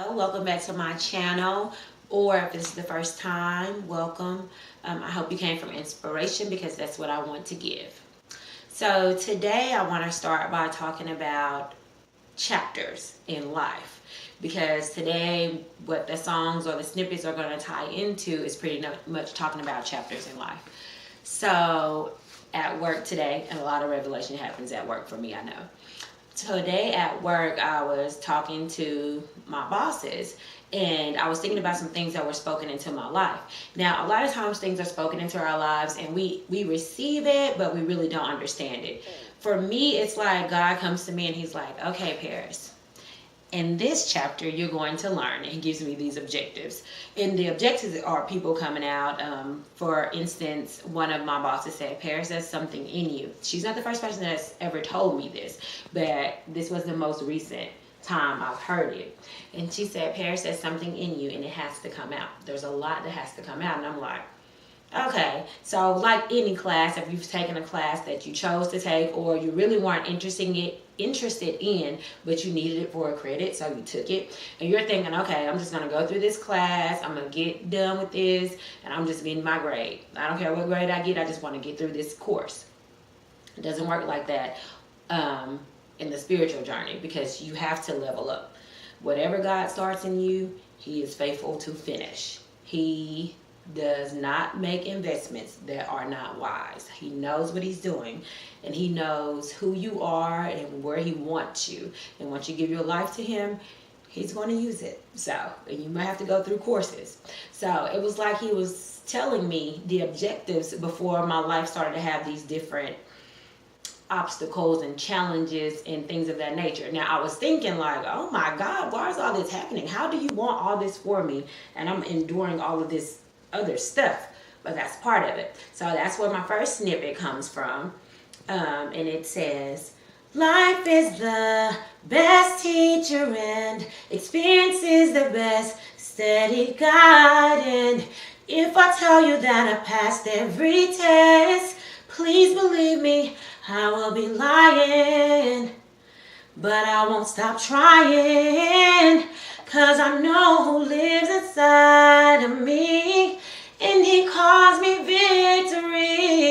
Welcome back to my channel, or if this is the first time, welcome. I hope you came from inspiration because that's what I want to give. So today I want to start by talking about chapters in life, because today what the songs or the snippets are going to tie into is pretty much talking about chapters in life. So at work today, and a lot of revelation happens at work for me, I know. Today at work, I was talking to my bosses, and I was thinking about some things that were spoken into my life. Now, a lot of times things are spoken into our lives and we receive it, but we really don't understand it. For me, it's like God comes to me and he's like, okay, Paris, in this chapter you're going to learn, and he gives me these objectives, and the objectives are people coming out. For instance, one of my bosses said, Paris, there's something in you. She's not the first person that's ever told me this, but this was the most recent time I've heard it. And she said, Paris, there's something in you and it has to come out. There's a lot that has to come out. And I'm like, okay. So like any class, if you've taken a class that you chose to take or you really weren't interested in, but you needed it for a credit, so you took it, and you're thinking, okay, I'm just going to go through this class, I'm going to get done with this, and I'm just getting my grade. I don't care what grade I get, I just want to get through this course. It doesn't work like that in the spiritual journey, because you have to level up. Whatever God starts in you, he is faithful to finish. He does not make investments that are not wise. He knows what he's doing, and he knows who you are and where he wants you. And once you give your life to him, he's going to use it. So, and you might have to go through courses. So it was like he was telling me the objectives before my life started to have these different obstacles and challenges and things of that nature. Now I was thinking like, oh my God, why is all this happening? How do you want all this for me? And I'm enduring all of this other stuff. But that's part of it. So that's where my first snippet comes from. And it says, life is the best teacher and experience is the best steady guide. And if I tell you that I passed every test, please believe me, I will be lying. But I won't stop trying, 'cause I know who lives inside of me, and he calls me victory.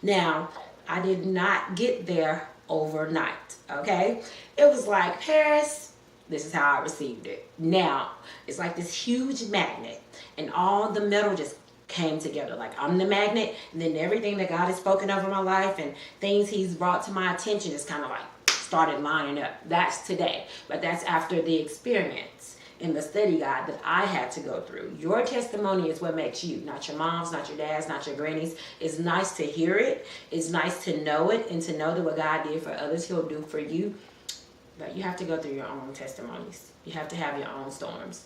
Now, I did not get there overnight, okay? It was like, Paris, this is how I received it. Now, it's like this huge magnet, and all the metal just came together. Like, I'm the magnet, and then everything that God has spoken over my life and things he's brought to my attention just kind of like started lining up. That's today, but that's after the experience and the study guide that I had to go through. Your testimony is what makes you, not your mom's, not your dad's, not your granny's. It's nice to hear it. It's nice to know it, and to know that what God did for others, he'll do for you. But you have to go through your own testimonies. You have to have your own storms.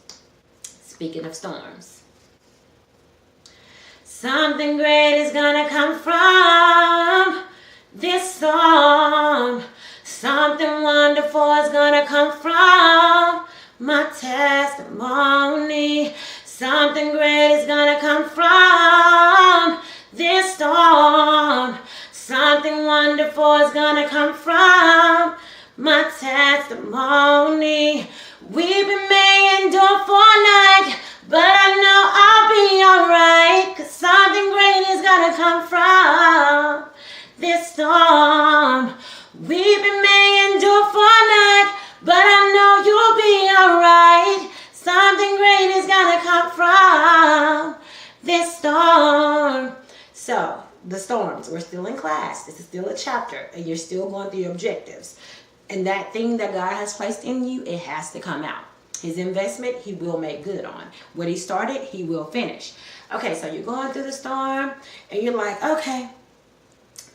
Speaking of storms, something great is gonna come from this storm. Something wonderful is gonna come from my testimony. Something great is gonna come from this storm. Something wonderful is gonna come from my testimony. Weeping may endure for a night, but I know I'll be alright, 'cause something great is gonna come from this storm. Weeping may endure for a night, but I know you'll be alright. Something great is gonna come from this storm. So, the storms, we're still in class. This is still a chapter, and you're still going through your objectives. And that thing that God has placed in you, it has to come out. His investment, he will make good on. What he started, he will finish. Okay, so you're going through the storm, and you're like, okay,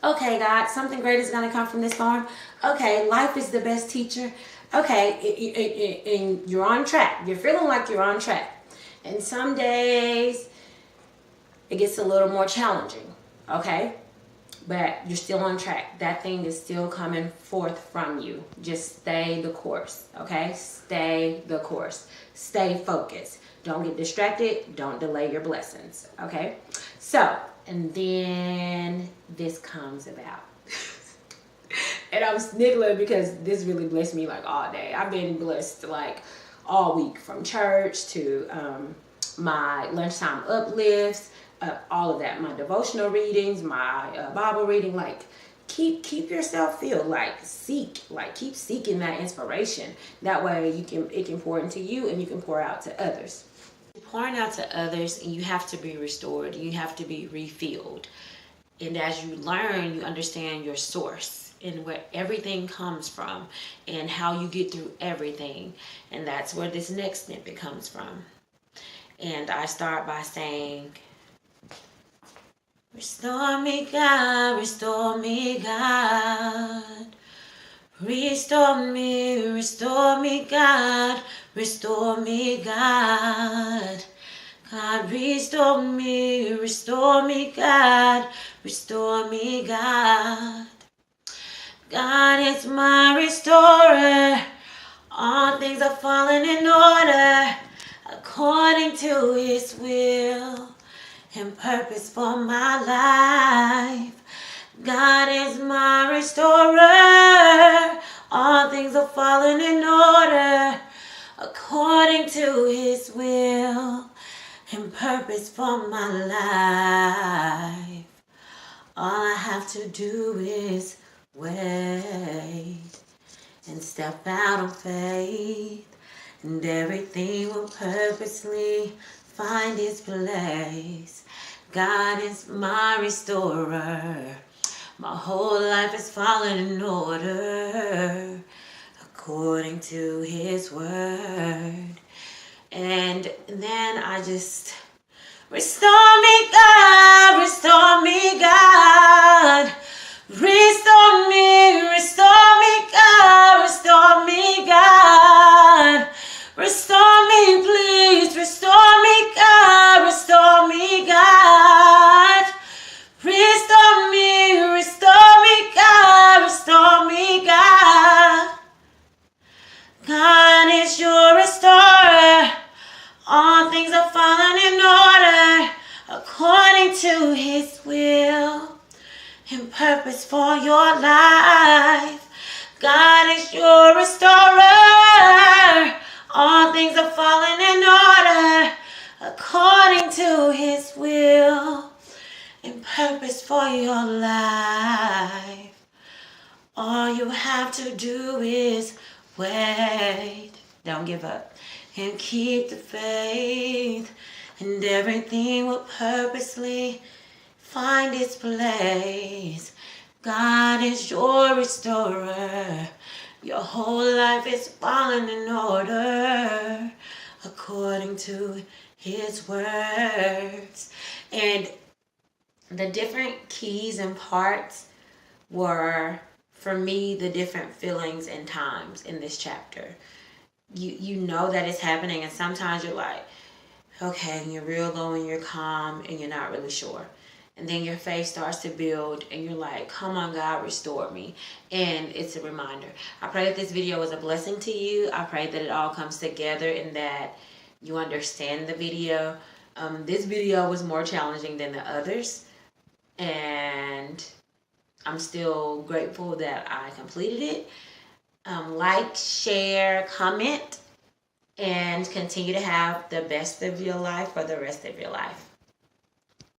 God, something great is going to come from this storm. Okay, life is the best teacher. Okay, and you're on track. You're feeling like you're on track. And some days, it gets a little more challenging, okay? But you're still on track. That thing is still coming forth from you. Just stay the course, okay? Stay the course. Stay focused. Don't get distracted. Don't delay your blessings, okay? So, and then this comes about. And I'm sniggling because this really blessed me like all day. I've been blessed like all week, from church to my lunchtime uplifts, all of that, my devotional readings, my Bible reading. Like, keep yourself filled. Like, keep seeking that inspiration. That way it can pour into you, and you can pour out to others. Pouring out to others, you have to be restored. You have to be refilled. And as you learn, you understand your source and where everything comes from and how you get through everything. And that's where this next snippet comes from. And I start by saying, restore me, God, restore me, God. Restore me, God, restore me, God. God, restore me, God, restore me, God. God is my restorer. All things are falling in order according to His will and purpose for my life. God is my restorer. All things are falling in order according to His will and purpose for my life. All I have to do is wait and step out on faith, and everything will purposely find its place. God is my restorer. My whole life is falling in order according to His word. And then I just, restore me, God, restore me, God. Restore me, God, restore me, God. Restore me, please, restore me, God, restore me, God. Restore me, God, restore me, God. God is your restorer. All things are falling in order according to His will and purpose for your life. God is your restorer. All things are falling in order according to His will and purpose for your life. All you have to do is wait. Don't give up. And keep the faith, and everything will purposely find its place. God is your restorer. Your whole life is falling in order according to His words. And the different keys and parts were, for me, the different feelings and times in this chapter. You know that it's happening, and sometimes you're like, okay, and you're real low and you're calm and you're not really sure. And then your faith starts to build and you're like, come on, God, restore me. And it's a reminder. I pray that this video was a blessing to you. I pray that it all comes together and that you understand the video. This video was more challenging than the others, and I'm still grateful that I completed it. Like, share, comment, and continue to have the best of your life for the rest of your life.